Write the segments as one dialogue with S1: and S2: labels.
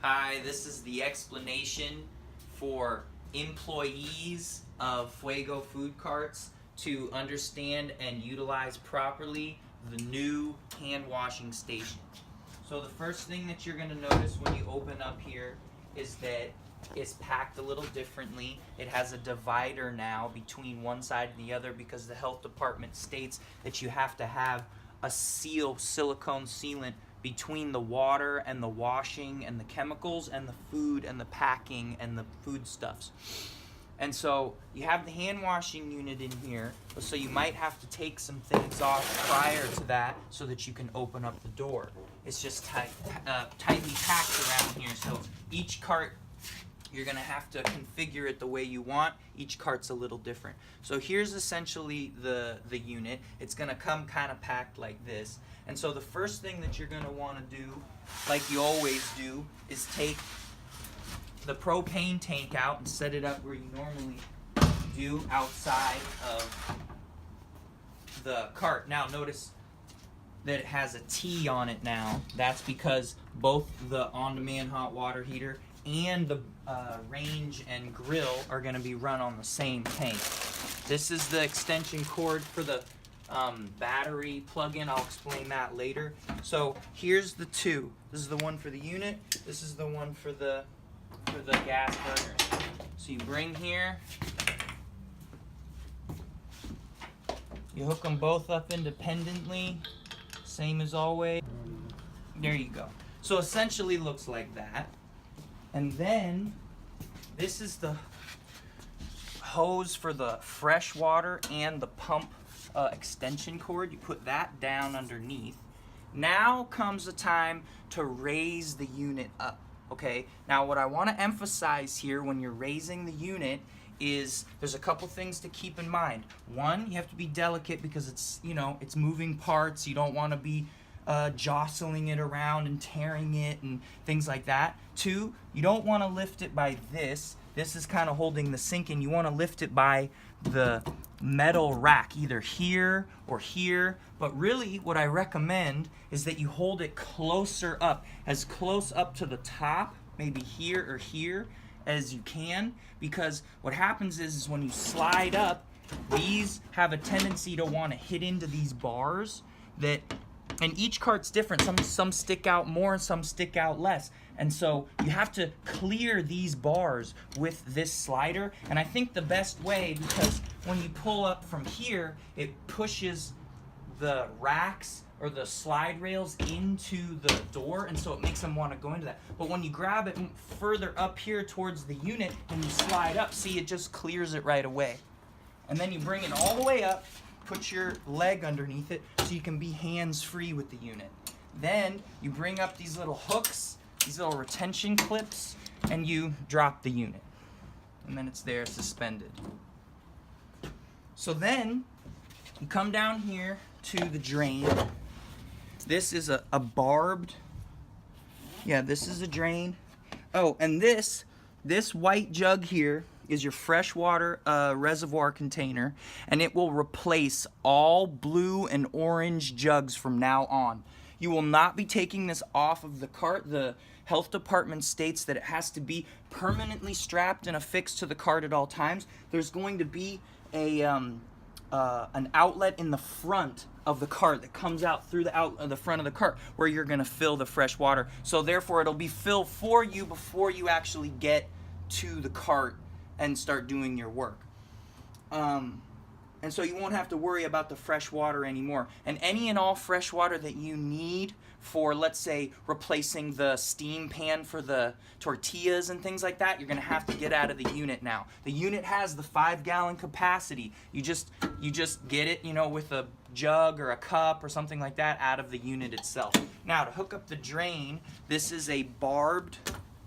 S1: Hi, this is the explanation for employees of Fuego food carts to understand and utilize properly the new hand washing station. So the first thing that you're going to notice when you open up here is that it's packed a little differently. It has a divider now between one side and the other because the health department states that you have to have a silicone sealant between the water and the washing and the chemicals and the food and the packing and the foodstuffs. And so you have the hand washing unit in here, so you might have to take some things off prior to that so that you can open up the door. It's just tightly packed around here, so each cart you're going to have to configure it the way you want. Each cart's a little different. So here's essentially the unit. It's going to come kind of packed like this. And so the first thing that you're going to want to do, like you always do, is take the propane tank out and set it up where you normally do outside of the cart. Now notice that it has a T on it now. That's because both the on-demand hot water heater and the range and grill are going to be run on the same tank. This is the extension cord for the battery plug-in. I'll explain that later. So here's the two. This is the one for the unit. This is the one for the gas burner. So you bring here, you hook them both up independently, same as always. There you go. So essentially looks like that. And then this is the hose for the fresh water and the pump extension cord. You put that down underneath. Now comes the time to raise the unit up. Okay, now what I want to emphasize here when you're raising the unit is there's a couple things to keep in mind. One, you have to be delicate because it's moving parts. You don't want to be jostling it around and tearing it and things like that. Two, you don't want to lift it by this. This is kind of holding the sink in. You want to lift it by the metal rack, either here or here. But really what I recommend is that you hold it closer up, as close up to the top, maybe here or here, as you can, because what happens is when you slide up, these have a tendency to want to hit into these bars and each cart's different. Some stick out more and some stick out less. And so you have to clear these bars with this slider. And I think the best way, because when you pull up from here, it pushes the racks or the slide rails into the door, and so it makes them want to go into that. But when you grab it further up here towards the unit and you slide up, see, it just clears it right away. And then you bring it all the way up, put your leg underneath it so you can be hands-free with the unit. Then you bring up these little hooks, these little retention clips, and you drop the unit. And then it's there suspended. So then you come down here to the drain. This is a barbed, this is a drain. Oh, and this white jug here is your freshwater reservoir container, and it will replace all blue and orange jugs from now on. You will not be taking this off of the cart. The health department states that it has to be permanently strapped and affixed to the cart at all times. There's going to be an outlet in the front of the cart that comes out through the front of the cart where you're going to fill the fresh water. So therefore it'll be filled for you before you actually get to the cart and start doing your work. And so you won't have to worry about the fresh water anymore. And any and all fresh water that you need for, let's say, replacing the steam pan for the tortillas and things like that, you're going to have to get out of the unit now. The unit has the 5-gallon capacity. You just get it, with a jug or a cup or something like that out of the unit itself. Now, to hook up the drain, this is a barbed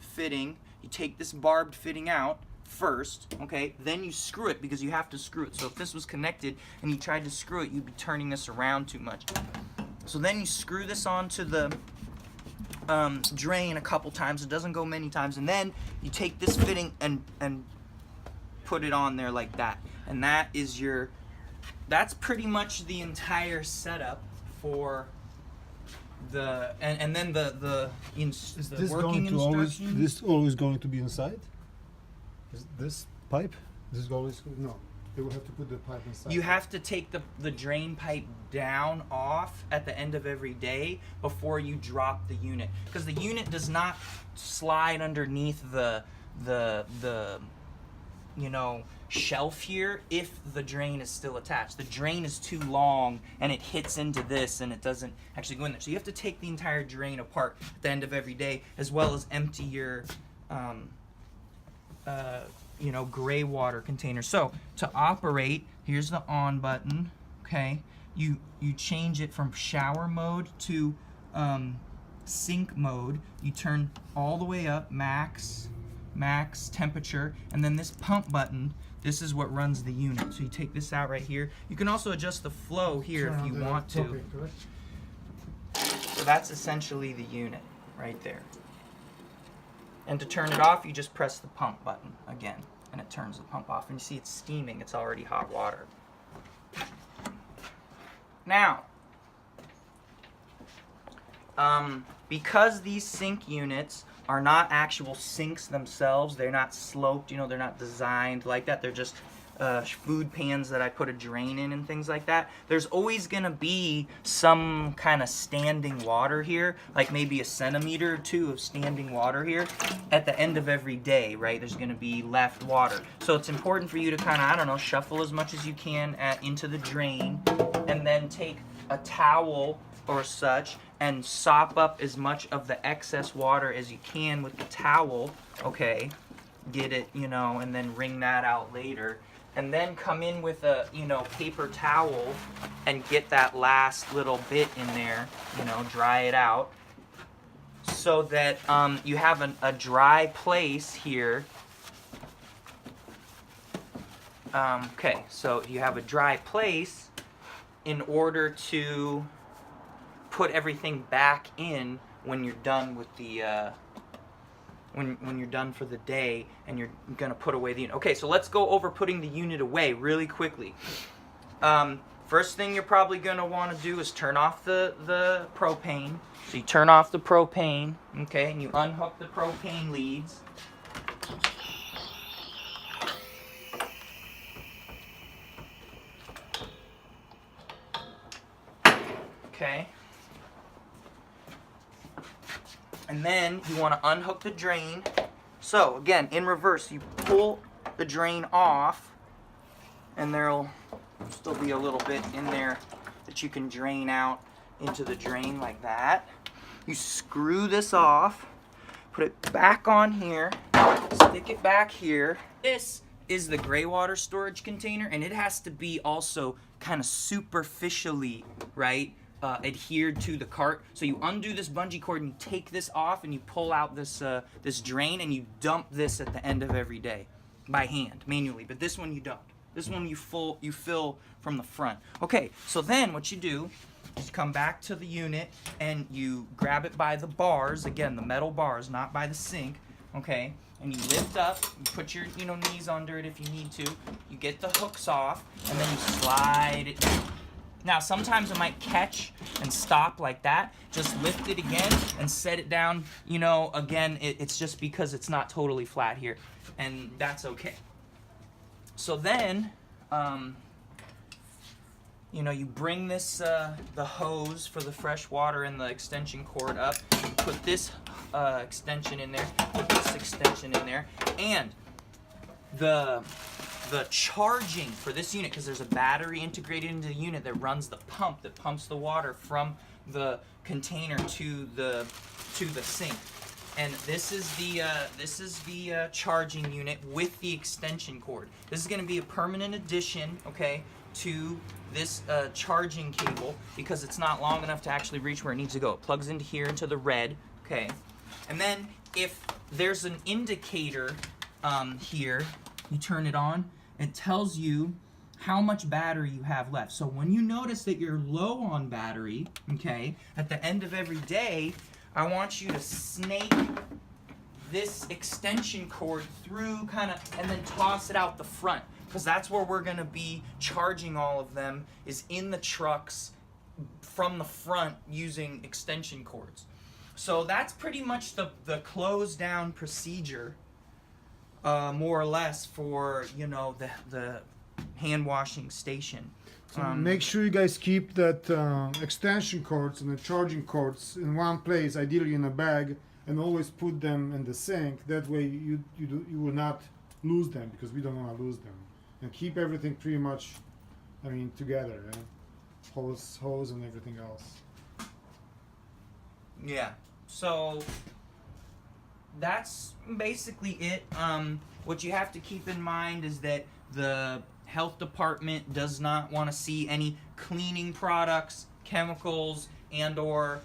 S1: fitting. You take this barbed fitting out first, okay, then you screw it because you have to screw it. So if this was connected and you tried to screw it, you'd be turning this around too much. So then you screw this onto the drain a couple times. It doesn't go many times. And then you take this fitting and put it on there like that. And that's pretty much the entire setup for and then the
S2: Is
S1: the
S2: this
S1: working
S2: going to always?
S1: instructions.
S2: This always going to be inside? Is this pipe? This is always no. They will have to put the pipe inside.
S1: You have to take the drain pipe down off at the end of every day before you drop the unit, because the unit does not slide underneath the you know, shelf here if the drain is still attached. The drain is too long and it hits into this and it doesn't actually go in there. So you have to take the entire drain apart at the end of every day, as well as empty your you know, gray water container. So to operate, here's the on button. Okay, you change it from shower mode to sink mode. You turn all the way up, max temperature, and then this pump button, this is what runs the unit. So you take this out right here. You can also adjust the flow here if you want to. So that's essentially the unit right there. And to turn it off, you just press the pump button again, and it turns the pump off. And you see it's steaming, it's already hot water. Now, because these sink units are not actual sinks themselves, they're not sloped, you know, they're not designed like that, they're just food pans that I put a drain in and things like that. There's always gonna be some kind of standing water here, like maybe a centimeter or two of standing water here at the end of every day, right? There's gonna be left water. So it's important for you to kind of, I don't know, shuffle as much as you can into the drain, and then take a towel or such and sop up as much of the excess water as you can with the towel, okay? Get it, you know, and then wring that out later. And then come in with a, you know, paper towel and get that last little bit in there, you know, dry it out, so that you have a dry place here. Okay, so you have a dry place in order to put everything back in when you're done with the when you're done for the day and you're gonna put away the unit. Okay, so let's go over putting the unit away really quickly. First thing you're probably gonna want to do is turn off the propane. So you turn off the propane, okay, and you unhook the propane leads. Okay. And then you want to unhook the drain. So again, in reverse, you pull the drain off, and there'll still be a little bit in there that you can drain out into the drain like that. You screw this off, put it back on here, stick it back here. This is the gray water storage container, and it has to be also kind of superficially, right, adhered to the cart. So you undo this bungee cord and you take this off and you pull out this this drain, and you dump this at the end of every day by hand, manually. But this one you don't. This one you fill from the front. Okay, so then what you do is come back to the unit and you grab it by the bars, again, the metal bars, not by the sink, okay? And you lift up, you put your knees under it if you need to. You get the hooks off, and then you slide it down. Now, sometimes it might catch and stop like that. Just lift it again and set it down. You know, again, it's just because it's not totally flat here, and that's okay. So then, you know, you bring this, the hose for the fresh water and the extension cord up. You put this extension in there, put this extension in there, and the charging for this unit, because there's a battery integrated into the unit that runs the pump that pumps the water from the container to the sink. And this is the charging unit with the extension cord. This is going to be a permanent addition, okay, to this charging cable, because it's not long enough to actually reach where it needs to go. It plugs into here, into the red, okay. And then if there's an indicator here, you turn it on, it tells you how much battery you have left. So when you notice that you're low on battery, okay, at the end of every day, I want you to snake this extension cord through kind of, and then toss it out the front, because that's where we're going to be charging all of them, is in the trucks from the front using extension cords. So that's pretty much the close down procedure, more or less, for the hand washing station.
S2: So make sure you guys keep that extension cords and the charging cords in one place, ideally in a bag, and always put them in the sink. That way you will not lose them, because we don't want to lose them. And keep everything pretty much, together. Yeah? Hose and everything else.
S1: Yeah. So that's basically it. What you have to keep in mind is that the health department does not want to see any cleaning products, chemicals, and or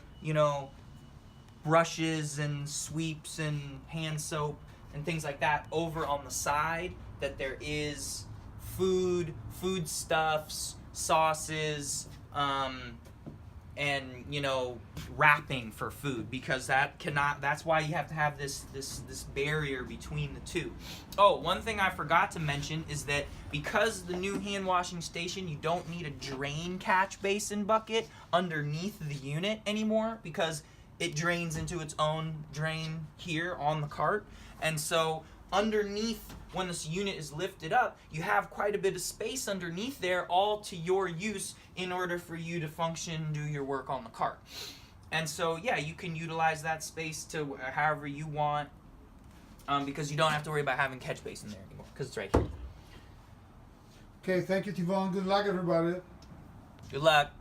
S1: brushes and sweeps and hand soap and things like that over on the side. That there is foodstuffs, sauces, and wrapping for food, because that's why you have to have this barrier between the two. Oh, one thing I forgot to mention is that because the new hand washing station, you don't need a drain catch basin bucket underneath the unit anymore, because it drains into its own drain here on the cart. And so underneath, when this unit is lifted up, you have quite a bit of space underneath there, all to your use, in order for you to function, do your work on the cart. And so, yeah, you can utilize that space to however you want, because you don't have to worry about having catch basin there anymore, because it's right here.
S2: Okay, thank you, Tivon. Good luck, everybody.
S1: Good luck.